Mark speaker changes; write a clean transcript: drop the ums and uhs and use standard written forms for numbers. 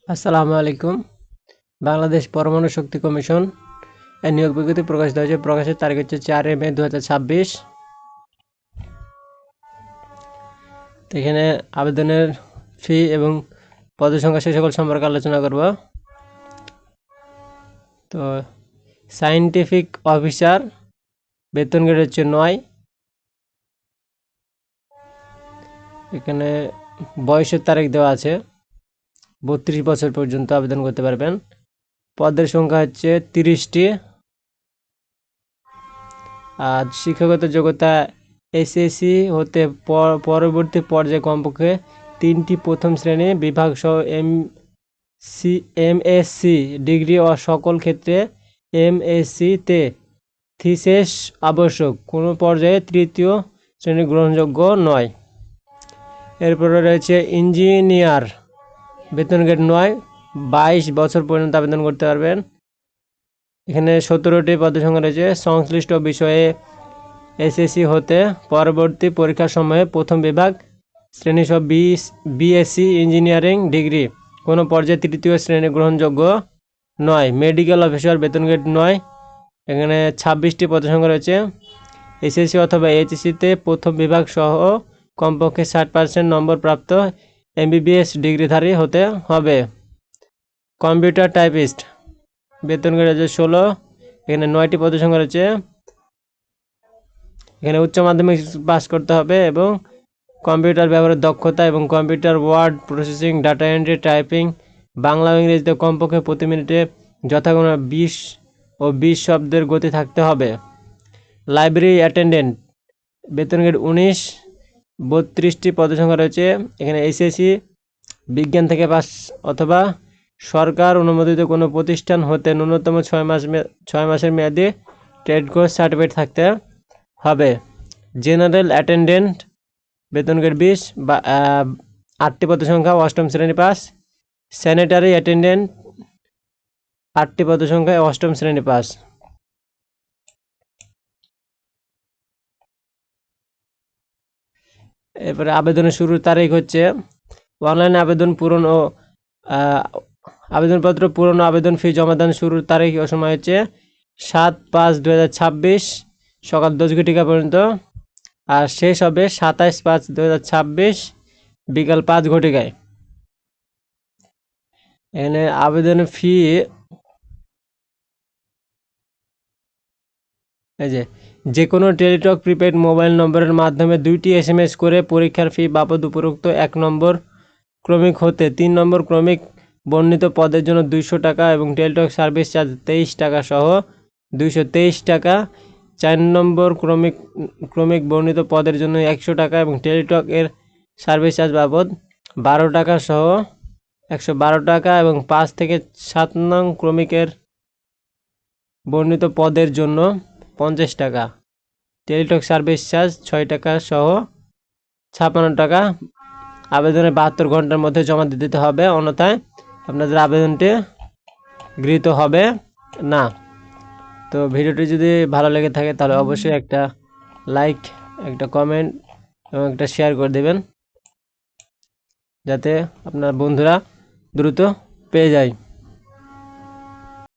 Speaker 1: আসসালামু আলাইকুম। বাংলাদেশ পরমাণু শক্তি কমিশন এর নিয়োগ বিজ্ঞপ্তি প্রকাশিত হয়েছে। প্রকাশের তারিখ হচ্ছে 4 মে 2026। তো এখানে আবেদনের ফি এবং পদের সংখ্যা সে সকল সম্পর্কে আলোচনা করব। তো সায়েন্টিফিক অফিসার বেতন গ্রেড হচ্ছে 9। এখানে বয়সের তারিখ দেওয়া আছে, 32 বছর পর্যন্ত আবেদন করতে পারবেন। পদের সংখ্যা হচ্ছে 30টি। আর শিক্ষাগত যোগ্যতা এসএসসি হতে পরবর্তী পর্যায়ে কমপক্ষে 3টি প্রথম শ্রেণী বিভাগ সহ এমএসসি ডিগ্রি ও সকল ক্ষেত্রে এমএসসি-তে থিসিস আবশ্যক। কোনো পর্যায়ে তৃতীয় শ্রেণী গ্রহণযোগ্য নয়। এরপরে রয়েছে ইঞ্জিনিয়ার, বেতন গ্রেড 9, 22 বছর পর্যন্ত আবেদন করতে পারবেন। এখানে 17টি পদের সংখ্যা রয়েছে। সংশ্লিষ্ট বিষয়ে এসএসসি হতে পরবর্তী পরীক্ষার সময়ে প্রথম বিভাগ শ্রেণীসহ বিএসসি ইঞ্জিনিয়ারিং ডিগ্রি কোনো পর্যায়ে তৃতীয় শ্রেণী গ্রহণযোগ্য নয়। মেডিকেল অফিসার, বেতন গ্রেড 9। এখানে 26টি পদের সংখ্যা রয়েছে। এসএসসি অথবা এইচএসসিতে প্রথম বিভাগ সহ কমপক্ষে 60% নম্বর প্রাপ্ত এমবিবিএস ডিগ্রিধারী হতে হবে। কম্পিউটার টাইপিস্ট, বেতন গ্রেড হচ্ছে 16। এখানে 9টি পদের সংখ্যা রয়েছে। এখানে উচ্চ মাধ্যমিক পাস করতে হবে এবং কম্পিউটার ব্যবহারের দক্ষতা এবং computer word processing, data entry, typing Bangla ও ইংরেজিতে কমপক্ষে প্রতি মিনিটে যথাক্রমে 20 ও 20 শব্দের গতি থাকতে হবে। লাইব্রেরি অ্যাটেন্ডেন্ট, বেতন গ্রেড 19, 32টি পদের সংখ্যা রয়েছে। এখানে এসএসসি বিজ্ঞান থেকে পাস অথবা সরকার অনুমোদিত কোনো প্রতিষ্ঠান হতে ন্যূনতম 6 মাসের মেয়াদি ট্রেড কোর্স সার্টিফিকেট থাকতে হবে। জেনারেল অ্যাটেন্ডেন্ট, বেতন গ্রেড 20, 8টি পদের সংখ্যা, 8ম শ্রেণী পাস। স্যানিটারি অ্যাটেন্ডেন্ট, 8টি পদের সংখ্যা, 8ম শ্রেণী পাস। এরপরে আবেদনের শুরুর তারিখ হচ্ছে অনলাইনে আবেদন পূরণ ও আবেদনপত্র পূরণ ও আবেদন ফি জমাদান শুরুর তারিখ ও সময় হচ্ছে 7/5/2026 সকাল 10 ঘটিকা পর্যন্ত, আর শেষ হবে 27/5/2026 বিকাল 5 ঘটিকায়। এখানে আবেদনের ফি যে কোনো টেলিটক প্রিপেড মোবাইল নম্বরের মাধ্যমে 2টি SMS করে পরীক্ষার ফি বাবদ উপরোক্ত 1 নম্বর ক্রমিক হতে 3 নম্বর ক্রমিক বর্ণিত পদের জন্য 200 টাকা এবং টেলিটক সার্ভিস চার্জ 23 টাকা সহ 223 টাকা, 4 নম্বর ক্রমিক বর্ণিত পদের জন্য 100 টাকা এবং টেলিটক এর সার্ভিস চার্জ বাবদ 12 টাকা সহ 112 টাকা এবং 5 থেকে 7 নং ক্রমিকের বর্ণিত পদের জন্য 50 টাকা, টেলিটক সার্ভিস চার্জ 6 টাকা সহ 56 টাকা। আবেদনের 72 ঘন্টার মধ্যে জমা দিতে হবে, অন্যথায় আপনাদের আবেদনটি গৃহীত হবে না। তো ভিডিওটি যদি ভালো লেগে থাকে তাহলে অবশ্যই একটা লাইক, একটা কমেন্ট এবং একটা শেয়ার করে দেবেন, যাতে আপনার বন্ধুরা দ্রুত পেয়ে যায়।